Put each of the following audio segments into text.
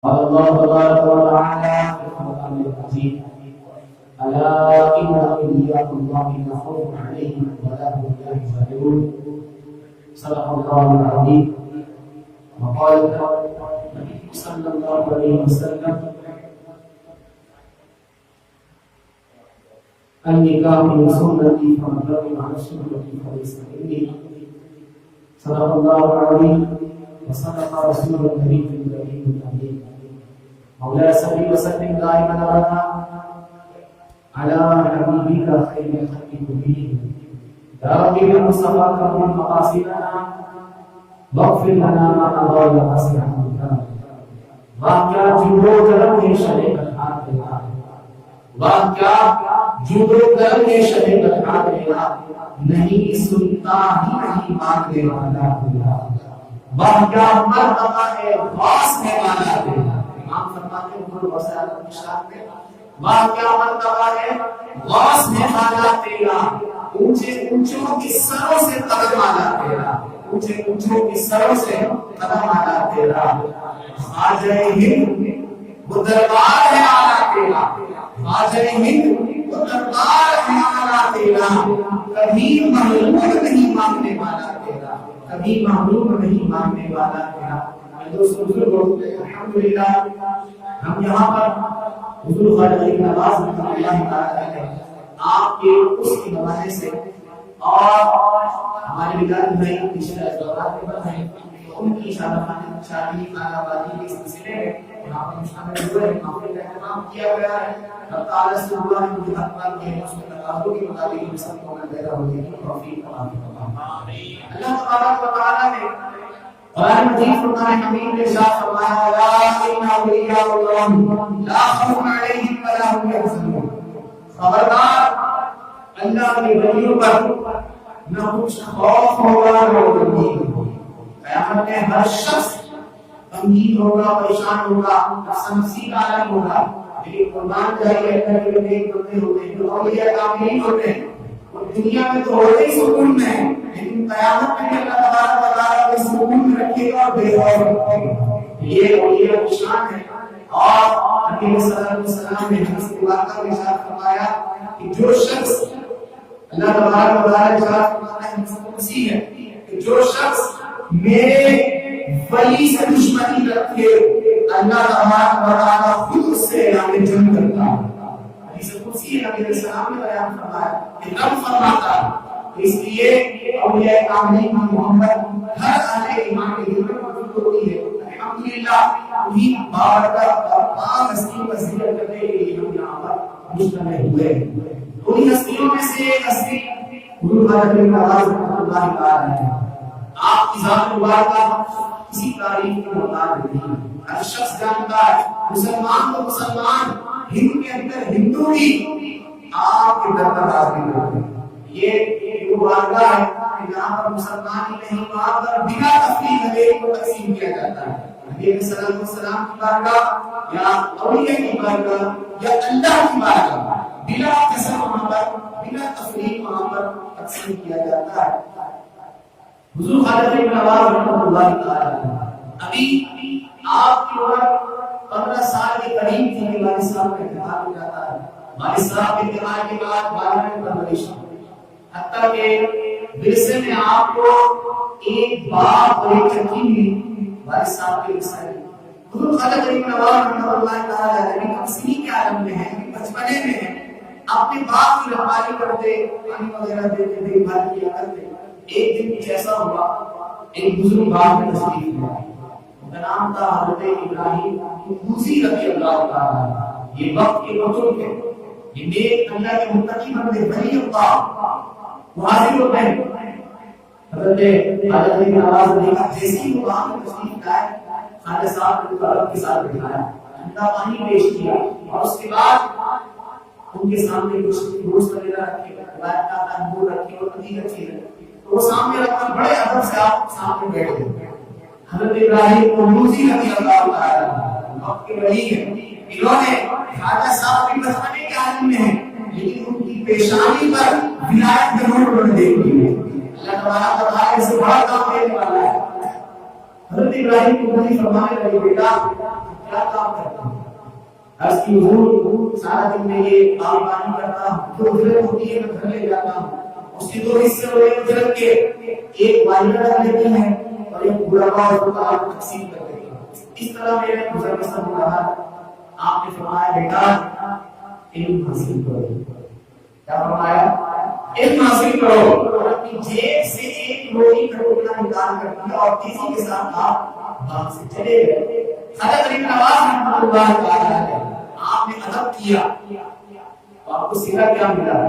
قال الله تبارك وتعالى في القرآن العظيم: ألا إن أولياء الله لا خوف عليهم ولا هم يحزنون. صدق الله العظيم. وقال النبي صلى الله عليه وسلم: النكاح من سنتي فمن رغب عن سنتي فليس مني. صدق الله العظيم وصدق رسول الكريم الكريم الامين. مولاي صل وسلم دائما ابدا على حبيبك خير الخلق كلهم. يا رب بالمصطفى كرم مقاصدنا واغفر لنا ما مضى واسع عنك. واقعہ جودو کرم کے شرے کٹھا دیا، واقعہ جودو کرم کے شرے کٹھا دیا، نہیں سنتا ہی نہیں مانگنے والا دیا، واقعہ مرتبہ ہے خاص ہے والا دیا۔ امام فرماتے ہیں گل وسائل اشارت میں واقعہ مرتبہ ہے خاص ہے والا تیرا، اونچے اونچوں کی سروں سے قدم آنا تیرا، اونچے اونچوں کی سروں سے قدم آنا تیرا۔ خواجہ ہند وہ دربار ہے آنا تیرا، خواجہ ہند وہ دربار ہے آنا تیرا، کبھی معلوم نہیں مانگنے والا تیرا، کبھی معلوم نہیں مانگنے والا تیرا۔ دوستو بزرگوں، الحمدللہ ہم یہاں پر حضور خواجہ کی نواز اللہ تعالی ہے آپ کے اس کے حوالے سے اور ہمارے بلاد بھائی پچھلے دورات میں بتائیں ان کی شادی آبادی کے سلسلے میں یہاں پر شامل ہوئے، یہاں پر اہتمام کیا گیا ہے۔ اللہ تعالیٰ سے دعا ہے مجھے اکبر کے اس کے تقاضوں کے مطابق ہم سب کو پیدا ہونے کی توفیق عطا فرمائے۔ اللہ تبارک و تعالیٰ نے قرآن مجید فرقان حمید میں ارشاد فرمایا: الا ان اولیاء اللہ لا خوف علیہم ولا هم یحزنون۔ خبردار، اللہ کے ولیوں پر نہ کچھ خوف ہوگا نہ غمگین ہوگا۔ قیامت میں ہر شخص غمگین ہوگا، پریشان ہوگا، سمسی کا عالم ہوگا، لیکن قربان جائیے اللہ کے نیک بندے ہوتے ہیں جو اولیاء کاملین ہوتے ہیں، اور دنیا میں تو ہوتے ہی سکون میں ہیں، لیکن قیامت میں اللہ تبارک و تعالیٰ کو سکون میں رکھے گا اور بے خوف رکھے گا۔ یہ اولیاء کی شان ہے۔ اور نبی صلی اللہ علیہ وسلم نے حدیث مبارکہ میں ارشاد فرمایا کہ جو شخص اللہ تبارک و تعالیٰ کے ساتھ مسیح ہے کہ جو شخص میرے ولی سے دشمنی رکھے اللہ تبارک و تعالیٰ خود اس سے اعلان جنگ کرتا ہے۔ حدیث قدسی نبی علیہ السلام نے بیان فرمایا کہ رب فرماتا ہے، اس لیے اولیاء کاملین محمد ہر اہل ایمان کے دل میں موجود ہوتی ہے۔ الحمدللہ انہیں بارکہ اور پاک ہستیوں کا ذکر کرنے کے لیے ہم یہاں پر مجتمع ہوئے۔ انہیں ہستیوں میں سے ایک ہستی حضور خواجہ نواز رحمۃ اللہ تعالی ہے۔ آپ کی ذات مبارکہ کسی تعریف کی محتاج نہیں، ہر شخص جانتا ہے مسلمان تو مسلمان ہند کے اندر ہندو بھی آپ کے در پر حاضر ہوتے ہیں۔ یہ بارگاہ ہے جہاں پر مسلمان ہی نہیں وہاں پر بنا تفریق غیر کو تقسیم کیا جاتا ہے۔ نبی علیہ السلام کی بارگاہ یا اولیاء کی بارگاہ یا اللہ کی بارگاہ بلا قسم وہاں پر بلا تفریق وہاں پر تقسیم کیا جاتا ہے۔ حضور خواجہ نواز رحمۃ اللہ تعالی ابھی آپ کی عمر 15 سال کے قریب تھی کہ والد صاحب کا انتقال ہو جاتا ہے۔ والد صاحب کے انتقال کے بعد والد نے پرورش کی، حتیٰ کہ ورثے میں آپ کو ایک باپ اور ایک چچی ملی والد صاحب کے ورثے میں۔ حضور خواجہ نواز رحمۃ اللہ تعالی علیہ کمسنی کے عالم میں ہیں، بچپنے میں ہیں، اپنے باپ کی رہبری کرتے، پانی وغیرہ دیتے، دیکھ بھال کیا کرتے۔ ایک دن کچھ ایسا ہوا، ایک بزرگ باپ میں تشریف لے آئے، ان کا نام تھا حضرت ابراہیم موسی رضی اللہ تعالی۔ یہ وقت کے بزرگ تھے، یہ نیک اللہ کے متقی بندے، ولی اللہ حاضر ہوتے ہیں۔ حضرت خواجہ نواز نے کہا جیسی وہ وہاں میں تشریف لائے، خواجہ صاحب نے طلب کے ساتھ بٹھایا، ٹھنڈا پانی پیش کیا، اور اس کے بعد ان کے سامنے کچھ گوشت وغیرہ رکھے، روایت کا انگور رکھے اور پتی رکھی ہے، تو وہ سامنے رکھ کر بڑے ادب سے آپ سامنے بیٹھ گئے۔ حضرت ابراہیم موسی رضی اللہ تعالی وقت کے ولی ہیں، انہوں نے خواجہ صاحب بھی بچپنے کے عالم میں ہیں، لیکن ان کی پیشانی پر ولایت کا نور بن دیکھی ہے۔ اللہ تبارک و تعالی سے بڑا کام کرنے والا ہے۔ حضرت ابراہیم کو وہی فرمانے لگے، بیٹا کیا کام کرتے ہیں؟ عرض کی حضور سارا دن میں یہ باغبانی کرتا ہوں، جو اجرت ہوتی ہے میں گھر لے جاتا ہوں، اس کی 2 حصے ہوئے اجرت کے، ایک والدہ رکھ لیتی ہیں اور ایک غربا اور فقراء کو تقسیم کر دیتی ہیں۔ اس طرح میرے گزر بسر ہو رہا ہے۔ آپ نے فرمایا بیٹا علم حاصل کرو، کیا فرمایا؟ علم حاصل کرو، اور اپنی جیب سے ایک روٹی کا ٹکڑا نکال کر دیا اور تیزی کے ساتھ آپ باغ سے چلے گئے۔ حضرت علی نواز رحمۃ اللہ تعالی آپ نے ادب کیا، آپ کو سیدھا کیا ملا؟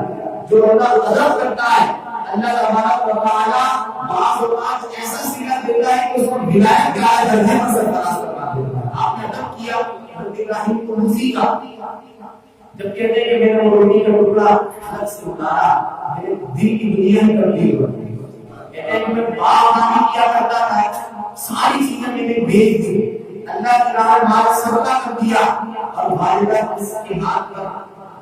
جو بندہ ادب کرتا ہے اللہ تبارک و تعالی بعض اوقات ایسا سیدھا دیتا ہے کہ اس کو ہدایت کا درجہ پر سرفراز کرتا ہے۔ آپ نے ادب کیا حضرت ابراہیم کو موسی کا، جب کہتے ہیں کہ میں نے روٹی کا ٹکڑا ہاتھ سے اتارا، میرے دل کی دنیا میں تبدیل ہو گئی۔ کہتے ہیں کہ میں باغبانی کیا کرتا تھا، ساری چیزیں میں نے بیچ دی، اللہ کی راہ میں مال صدقہ کر دیا، اور والدہ کے ہاتھ پر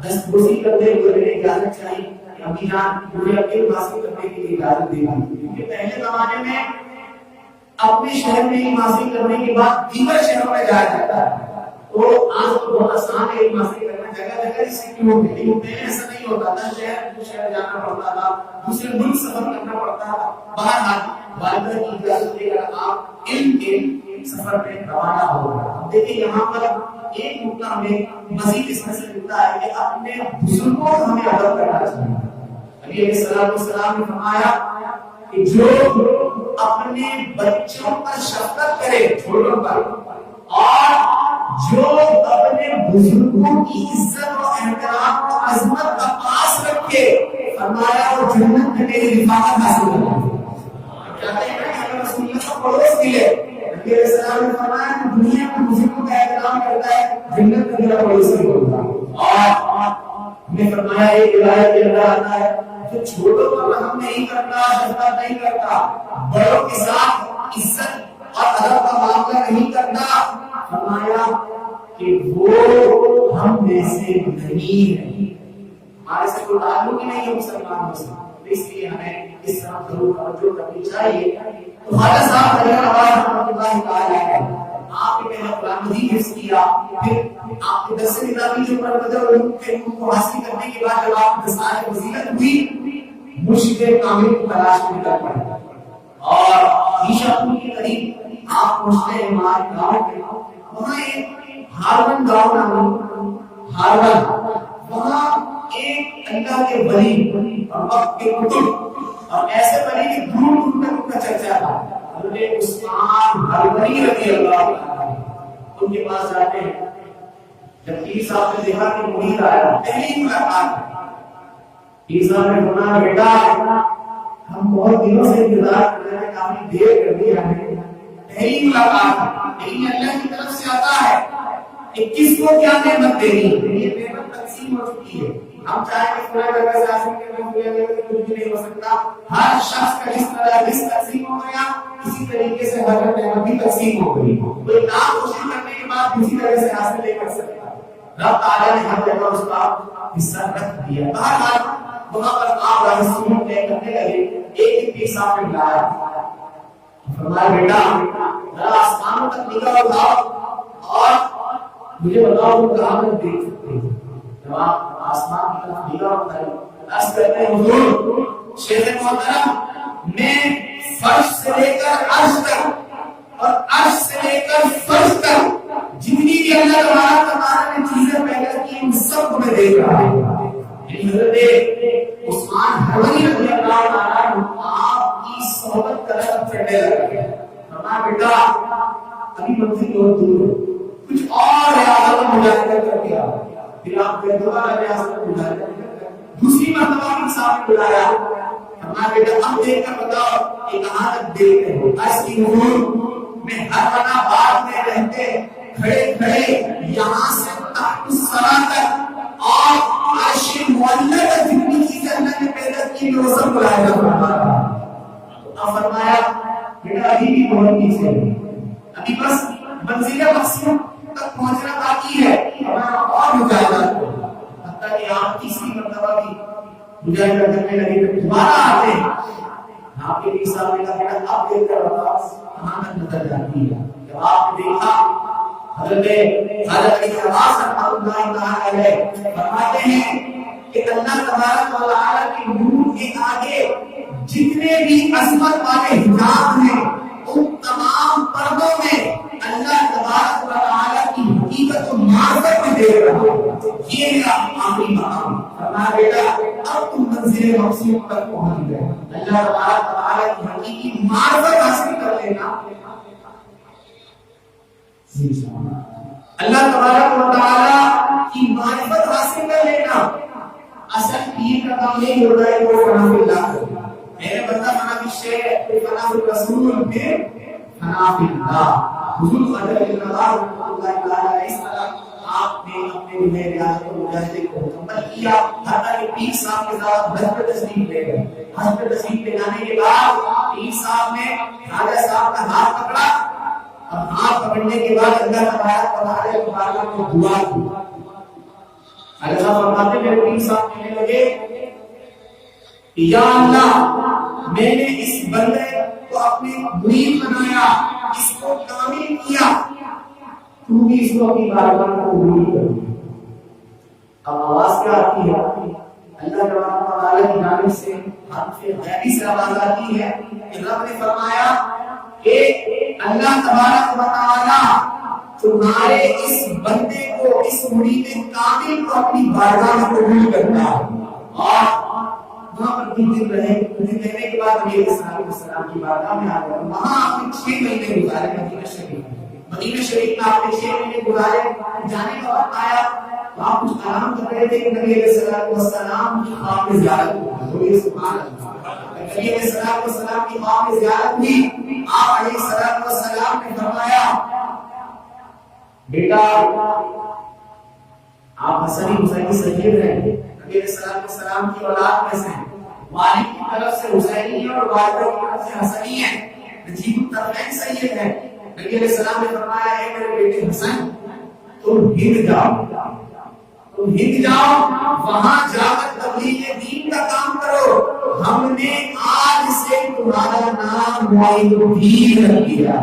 دستبوسی کرتے ہوئے میرے اجازت چاہیے کہ امی جان مجھے علم حاصل کرنے کے لیے اجازت دے دی، کیونکہ پہلے زمانے میں اپنے شہر میں علم حاصل کرنے کے بعد دیگر شہروں میں جایا جاتا ہے۔ تو آج تو بہت آسان ہے علم حاصل کرنا، جگہ جگہ انسٹیٹیوٹ ہوتے ہیں، پہلے ایسا نہیں ہوتا تھا، شہر جانا پڑتا تھا، دوسرے ملک سفر کرنا پڑتا تھا۔ باہر والدہ کی اجازت لے کر آپ علم کے سفر میں روانہ ہو گئے۔ دیکھیں یہاں پر ایک نقطہ ہمیں مزید اس میں سے ملتا ہے کہ اپنے بزرگوں کو ہمیں ادب کرنا چاہیے۔ نبی علیہ السلام نے فرمایا کہ جو اپنے بچوں پر شفقت کرے، چھوٹوں پر، اور جو اپنے بزرگوں کی عزت و احترام و عظمت کا پاس رکھے، فرمایا وہ جنت میں میری رفاقت حاصل کرے۔ چاہتے ہیں کہ ہمیں رسول اللہ کا پڑوس ملے، نبی علیہ السلام نے فرمایا کہ دنیا میں بزرگوں کا احترام کرتا ہے، جنت میں میرا پڑوسی ہوگا۔ اور ہمیں فرمایا ایک روایت کے اندر آتا ہے جو چھوٹوں پر رحم نہیں کرتا، شفقت نہیں کرتا، بڑوں کے ساتھ عزت اور ادب کا معاملہ نہیں کرتا، فرمایا کہ وہ ہم میں سے نہیں ہے، ہمارے سے کوئی تعلق ہی نہیں ہے مسلمانوں سے۔ اس لیے ہمیں اس طرح ضرور توجہ کرنی چاہیے۔ تو خواجہ صاحب علی نواز رحمۃ اللہ تعالی علیہ، آپ نے پہلا قرآن مجید حفظ کیا، پھر آپ کے درس نظامی جو پر علوم کے علم کو حاصل کرنے کے بعد جب آپ دستار فضیلت ہوئی، مرشد کامل کو تلاش میں نکل پڑے، اور عیشا پور کے قریب آپ پہنچتے ہیں ہمارے گاؤں کے، وہاں ایک ہارون گاؤں نام ہارون، وہاں ایک اللہ کے ولی اور وقت کے کتب اور ایسے ولی کہ دور دور تک ان کا چرچا تھا، حضرت عثمان غنوی رضی اللہ عنہ ان کے پاس جاتے ہیں۔ جب پیر صاحب نے دیکھا کہ مرید آیا، پہلی ملاقات، پیر صاحب نے فرمایا بیٹا ہم بہت دنوں سے انتظار کر رہے ہیں، کافی دیر کر دی ہمیں، پہلی ملاقات، لیکن اللہ کی طرف سے آتا ہے کہ کس کو کیا نعمت دینی، یہ نعمت تقسیم ہو چکی ہے، ہم چاہیں کہ فلاں جگہ سے حاصل کرنے کے لیے کچھ نہیں ہو سکتا، ہر شخص کا جس طرح رزق تقسیم ہو گیا اسی طریقے سے ہر نعمت بھی تقسیم ہو گئی، کوئی کام کوشش کرنے کے بعد دوسری طرح سے حاصل نہیں کر سکتا، رب تعالیٰ نے ہر جگہ اس کا حصہ رکھ دیا۔ بہرحال وہاں پر آپ رسول طے کرنے لگے، ایک پیر صاحب نے بلایا، فرمایا بیٹا ذرا آسمانوں تک نگاہ اٹھاؤ اور مجھے بتاؤ تم کہاں تک دیکھ سکتے ہو۔ جب آپ آسمان کی طرف نگاہ اٹھائے، عرض کرتے ہیں حضور شیخ محترم میں فرش سے لے کر عرش تک اور عرش سے لے کر فرش تک جتنی بھی اللہ تعالیٰ نے چیزیں پیدا کی ان سب کو میں دیکھ رہا ہوں۔ حضرت عثمان غنوی رضی اللہ عنہ آپ کی صحبت کا رخ چڑھنے لگا، فرمایا بیٹا ابھی منزل بہت دور ہے، کچھ اور ریاضت مجاہدہ کر دیا، پھر آپ نے دوبارہ ریاضت مجاہدہ کر دوسری مرتبہ بھی صاحب بلایا، فرمایا بیٹا اب دیکھ کر بتاؤ کہ کہاں تک دیکھتے ہو۔ اس کی حضور میں ہر بنا بعد میں رہتے کھڑے کھڑے یہاں سے تحت الثرا تک اور عرش معلی تک جتنی چیزیں اللہ نے پیدا کی وہ سب بلایا فرمایا۔ اب فرمایا بیٹا ابھی بھی بہت پیچھے ہے، ابھی بس منزل مقصود تک پہنچنا باقی ہے، اور مجاہدہ حتیٰ کہ آپ تیسری مرتبہ بھی مجاہدہ کرنے لگے تو دوبارہ آتے ہیں، آپ کے بھی صاحب نے کہا بیٹا آپ دیکھ کر بتاؤ کہاں تک نظر جاتی ہے۔ جب آپ نے دیکھا حضرت علی عباس رحمۃ اللہ تعالی علیہ فرماتے ہیں کہ اللہ تبارک و تعالی کے نور کے آگے جتنے بھی عظمت والے حجاب ہیں ان تمام پردوں میں اللہ تبارک و تعالی کی حقیقت و معرفت میں دے رہا ہے. یہ ہے آخری مقام. فرمایا بیٹا اب تم منزل مقصود تک پہنچ گئے. اللہ تبارک و تعالی کی حقیقی معرفت حاصل کر لینا. اللہ تبارک و تعالی کی معرفت حاصل کر لینا اصل پیر کا کام نہیں ہوتا ہے. وہ فنا فی اللہ میرے بندہ فنا فی الشیء فنا فی الرسول میں فنا فی اللہ. حضور صلی اللہ علیہ وسلم آپ نے اپنے میں ریاضت و مجاہدے کو مکمل کیا. حتیٰ کہ پیر صاحب کے ساتھ حج پر تشریف لے گئے. حج پر تشریف لے جانے کے بعد پیر صاحب نے خواجہ صاحب کا ہاتھ پکڑا اور ہاتھ پکڑنے کے بعد اللہ تبارک و تعالی کو دعا کی. خواجہ صاحب فرماتے میرے پیر صاحب کہنے لگے یا اللہ میں نے اس بندے کو اپنے مرید بنایا, اس کو کامل کیا, تو بھی اس کو اپنی بارگاہ میں قبول کر. اب آواز کیا آتی ہے؟ اللہ تبارک و تعالی کی جانب سے حرف غیبی سے آواز آتی ہے کہ رب نے فرمایا کہ اللہ تبارک و تعالی تمہارے اس بندے کو, اس مرید کامل کو اپنی بارگاہ میں قبول کرتا ہے. اور وہاں پر 3 دن رہے. دن لینے کے بعد نبی علیہ السلام کی بارگاہ میں آ گئے. وہاں آپ نے 6 مہینے گزارے مدینہ شریف. مدینہ شریف میں آپ نے 6 مہینے گزارے. جانے کا وقت آیا تو آپ کچھ آرام کر رہے تھے کہ نبی علیہ السلام کی خواب میں زیارت ہوئی. سبحان اللہ. نبی علیہ السلام کی خواب میں زیارت ہوئی. آپ علیہ السلام نے فرمایا بیٹا آپ حسنی حسینی سید ہیں. نبی علیہ السلام کی اولاد میں سے ہیں. والد کی طرف سے حسینی ہے اور والدہ کی طرف سے حسنی ہے. نجیب الطرفین سید ہے. نبی علیہ السلام نے فرمایا اے میرے بیٹے حسن تم ہند جاؤ, تم ہند جاؤ, وہاں جا کر تبلیغ دین کا کام کرو. ہم نے آج سے تمہارا نام معین الدین رکھ دیا.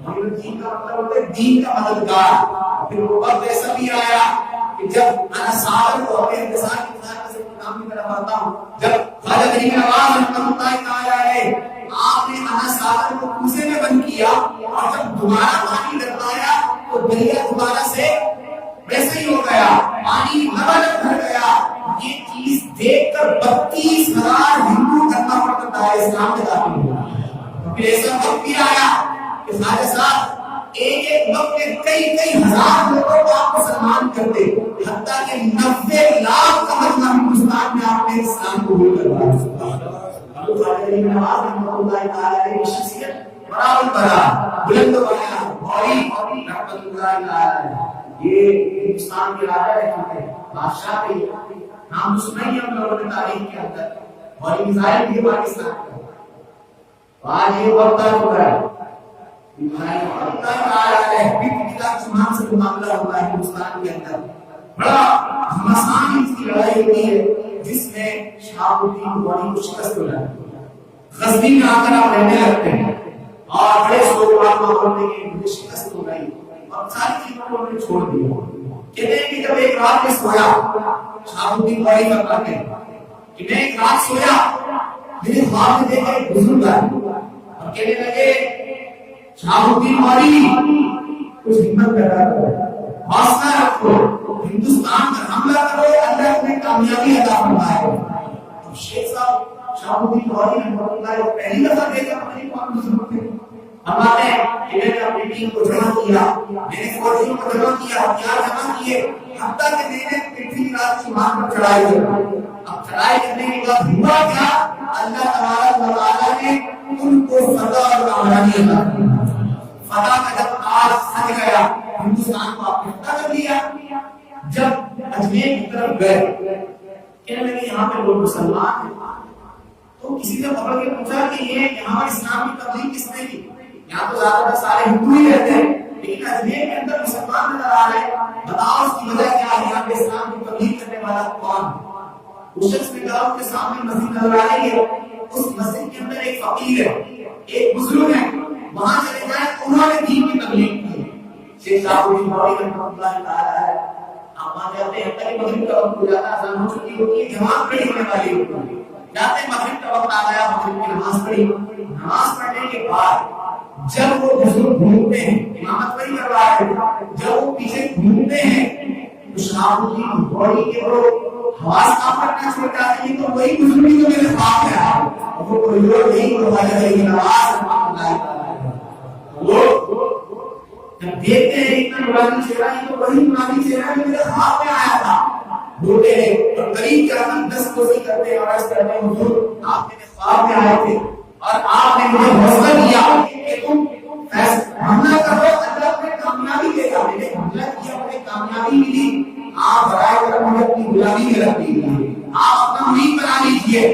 معین الدین کا مطلب ہوتا ہے دین کا مددگار. پھر وہ وقت ایسا بھی آیا کہ جب انا صاحب کو اپنے انتظار کی طرف سے کام کی طرف آتا ہوں, جب خواجہ غریب نواز رحمۃ اللہ تعالی علیہ آپ نے انا صاحب کو کوزے میں بند کیا اور جب دوبارہ پانی لگایا تو دریا دوبارہ سے ویسے ہی ہو گیا, پانی لبالب بھر گیا. یہ چیز دیکھ کر 32,000 ہندو کرنا پڑتا ہے اسلام میں داخل ہوا. پھر ایسا وقت بھی آیا کہ خواجہ صاحب ایک وقت میں کئی ہزار لوگوں کو آپ مسلمان کرتے, حتیٰ کہ 90 لاکھ کا مجمع ہندوستان میں آپ نے اسلام قبول کروایا. نواز رحمۃ اللہ تعالی علیہ کی شخصیت بڑا بڑا بلند و بالا بھاری رحمۃ اللہ تعالی. یہ ہندوستان کے راجا رہے, بادشاہ تھے. نام تو سنا ہی ہم لوگوں نے تاریخ کے اندر. اور میزائل بھی پاکستان کا. آج یہ وقت ہو رہا ہے سے معاملہ ہوا ہے ہندوستان کے اندر. بڑا گھمسان کی لڑائی ہوئی ہے جس میں شہاب الدین غوری کو شکست ملا. غزنی میں آ کر آپ رہنے لگتے ہیں اور بڑے سوگوار ماحول میں یہ شکست ہو گئی اور ساری چیزوں کو انہوں نے چھوڑ دیا. کہتے ہیں کہ جب ایک رات میں سویا, شہاب الدین غوری فرماتے ہیں کہ میں ایک رات سویا, میرے خواب میں دیکھا ایک بزرگ آئے اور کہنے لگے شہاب الدین غوری کچھ ہمت پیدا کرو, حوصلہ رکھو, ہندوستان پر حملہ کرو, اللہ تمہیں کامیابی عطا فرمائے. تو شیخ صاحب شہاب الدین غوری رحمۃ اللہ پہلی دفعہ دیکھا اپنی قوم بزرگ تھے. فرماتے ہیں کہ میں نے اپنی ٹیم کو جمع کیا, میں نے فوجیوں کو جمع کیا, ہتھیار جمع کیے, حتیٰ کہ میں نے پتھری رات کی مار پر چڑھائی کی. اب چڑھائی کرنے کے بعد ہوا کیا, اللہ تبارک و تعالی نے ان کو فتح اور کامیابی عطا کی. فتح کا جب آج سج گیا, ہندوستان کو آپ نے فتح کر لیا. جب اجمیر کی طرف گئے کہنے لگے یہاں پہ لوگ مسلمان ہیں, تو کسی نے پکڑ کے پوچھا کہ یہ یہاں اسلام کی تبلیغ کس نے کی؟ یہاں تو زیادہ تر سارے ہندو ہی رہتے ہیں, لیکن اجمیر کے اندر مسلمان نظر آ رہے ہیں, بتاؤ اس کی وجہ کیا ہے, یہاں پہ اسلام کی تبلیغ کرنے والا کون؟ اس شخص نے کہا ان کے سامنے مسجد نظر آ رہی ہے, اس مسجد کے اندر ایک فقیر ہے, ایک بزرگ ہے, وہاں چلے جائیں. انہوں نے دین کی تبلیغ کی. شیخ صاحب الدین رحمۃ اللہ تعالی ہے آپ جاتے ہیں پہلے مغرب کا وقت ہو جاتا ہے اذان ہو چکی ہوتی ہے جماعت کھڑی ہونے والی ہوتی ہے جاتے مغرب کا وقت آ گیا مغرب کی نماز پڑھی نماز پڑھنے کے بعد جب وہ بزرگ گھومتے ہیں امامت وہی کروا رہے ہیں جب وہ پیچھے گھومتے ہیں تو شہاب الدین بوڑھی کے وہ حواس کام کرنا چھوڑ جاتے ہیں تو وہی بزرگی جو میرے خواب میں آیا وہ کوئی اور نہیں کروایا جائے گی نماز وہ جب دیکھتے ہیں اتنا نورانی چہرہ ہے تو وہی نورانی چہرہ جو میرے خواب میں آیا تھا روتے ہیں اور قریب کے آدمی 10 کوشش کرتے ہیں عرض کرتے ہیں حضور آپ میرے خواب میں آئے تھے اور آپ نے مجھے حوصلہ دیا کہ تم حملہ کرو اللہ تمہیں کامیابی دے گا. میں نے حملہ کیا مجھے کامیابی ملی آپ برائے کرم مجھے اپنی غلامی میں رکھ دیجیے آپ اپنا مرید بنا لیجیے.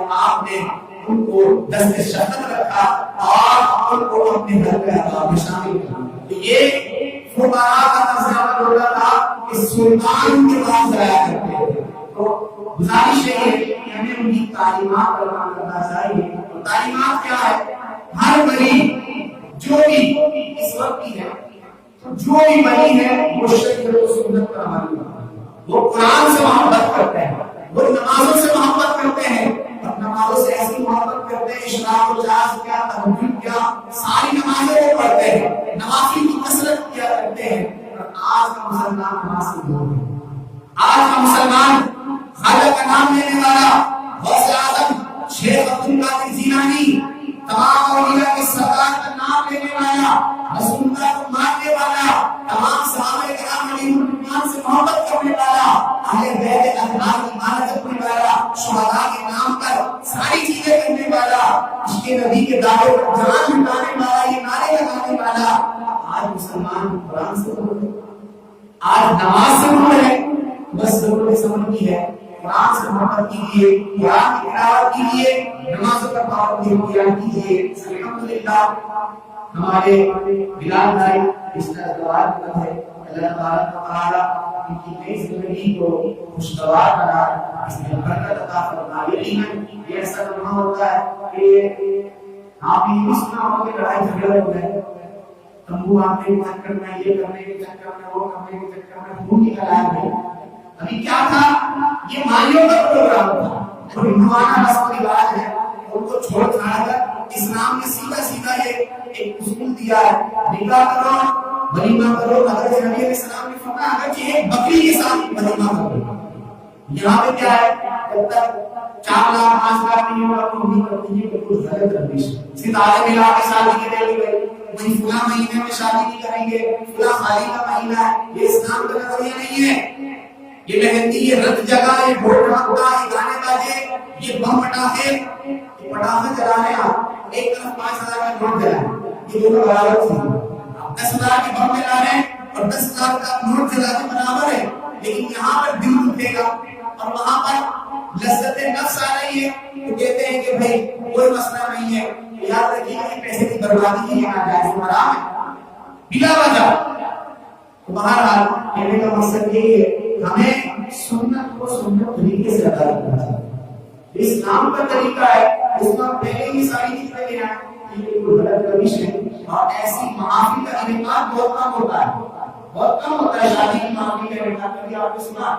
آپ نے ان کو دست شفقت رکھا اور ان کو اپنے گھر میں عذاب میں شامل کیا. تو یہ فقراء کا تذکرہ ہوتا تھا کہ سلطان کے پاس جایا کرتے تھے. تو گزارش ہے کہ ہمیں ان کی تعلیمات پر عمل کرنا چاہیے. تعلیمات کیا ہے؟ ہر ولی جو بھی اس وقت کی ہے جو بھی ولی ہے وہ شریعت و سنت پر عمل کرتا ہے. وہ قرآن سے محبت کرتے ہیں وہ نمازوں سے محبت کرتے ہیں اور نمازوں سے ایسی محبت کرتے ہیں اشراق و جاز کیا تہجد کیا ساری نمازیں وہ پڑھتے ہیں نوافل کی کثرت کیا کرتے ہیں. اور آج کا مسلمان نماز سے دور ہے. آج کا مسلمان خواجہ کا نام لینے والا غوث اعظم شیخ عبد القادر جیلانی تمام اولیاء کے سردار کا نام لینے والا رسول اللہ کو ماننے والا تمام صحابہ کرام علیہ الرضوان سے محبت کرنے والا اہل بیت اطہار کی عبادت کرنے والا شہداء کے نام پر ساری چیزیں کرنے والا اس کے نبی کے دعوے پر جان لٹانے والا یہ نعرے لگانے والا آج مسلمان قرآن سے دور ہے آج نماز سے دور ہے. بس ضرورت سمجھ کی ہے قرآن سے محبت کیجیے قرآن کی تلاوت کیجیے نمازوں پر پابندی اختیار کیجیے. الحمدللہ ہمارے بلال بھائی اس طرح دعا کرتا ہے اللہ تبارک و تعالی ان کی نئی زندگی کو خوشگوار بنا اس میں برکت عطا فرمائے. یقیناً یہ ایسا لمحہ ہوتا ہے کہ آپ یہ سنا ہوگا کہ لڑائی جھگڑے ہو گئے تمبو آپ نے چکر میں یہ کرنے کے چکر میں وہ کرنے کے چکر میں خون نکلا ہے. ابھی کیا تھا یہ مائیوں کا پروگرام تھا جو ہندوانہ رسم و رواج ہے ان کو چھوڑ چھاڑ کر اسلام نے سیدھا سیدھا یہ ایک اصول دیا ہے نکاح کرو ولیمہ کرو. حضرت نبی علیہ السلام نے فرمایا اگر کہ ایک بکری کے ساتھ ولیمہ کرو. یہاں پہ کیا ہے جب تک 4 لاکھ 5 لاکھ نہیں ہوگا تو نہیں کرتی ہے بالکل غلط روش. ستارے ملا کے شادی کے دے گئے وہی فلاں مہینے میں شادی نہیں کریں گے فلاں خالی کا مہینہ ہے. یہ اسلام کا نظریہ نہیں ہے. یہ مہندی یہ رت جگہ یہ ڈھول ڈھمکا یہ گانے باجے یہ بم پٹاخے یہ پٹاخے چلا رہے ہیں ایک طرف 5,000 کا نوٹ جلا یہ دونوں برابر تھی. 10,000 کے بم جلا رہے ہیں اور 10,000 کا نوٹ جلا کے برابر ہے. لیکن یہاں پر دل دکھے گا اور وہاں پر لذت نفس آ رہی ہے تو کہتے ہیں کہ بھائی کوئی مسئلہ نہیں ہے. یاد رکھیے کہ پیسے کی بربادی کی ناجائز حرام ہے بلا وجہ. بہرحال کہنے کا مقصد یہ ہے ہمیں سنت کو سنت طریقے سے ادا کرنا چاہیے. اسلام کا طریقہ ہے اس میں پہلے ہی ساری چیزیں لے آئیں یہ کوئی غلط روش ہے. اور ایسی محافل کا انعقاد بہت کم ہوتا ہے بہت کم ہوتا ہے. شادی کی محافل کا انعقاد کبھی آپ نے سنا؟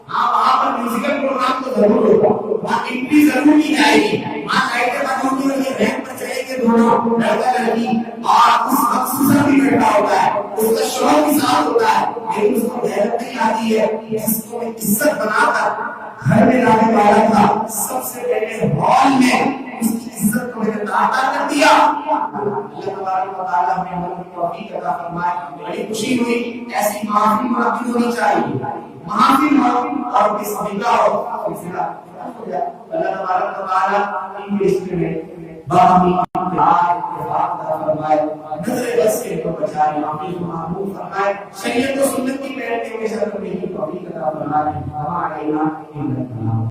ہاں وہاں پر میوزیکل پروگرام تو ضرور ہوگا وہاں انٹری ضرور کی جائے گی وہاں لائٹیں بند ہوں گی اور یہ رینک پر چلے گے دونوں لڑکا لڑکی اور اس وقت سسر بھی بیٹھا ہوتا ہے اس کا شوہر بھی ساتھ ہوتا ہے لیکن اس کو غیرت نہیں آتی ہے. جس کو عزت بنا کر گھر میں لانے والا تھا سب سے پہلے ہال میں اس کی عزت کو میں نے تعطیل کر دیا. اللہ تبارک و تعالی ہمیں عمل کی توفیق عطا فرمائے. بڑی خوشی ہوئی ایسی محافل منعقد ہونی چاہیے. محافل ہو اور بسم اللہ ہو اللہ تبارک و تعالی ان کے اس میں باہمی اتفاق عطا فرمائے. نظر بس کے کو بچائے معافی کو معمول فرمائے. شریعت و سنت کی پیروی میں شرط نہیں توفیق عطا فرمائے. ہمارے ایمان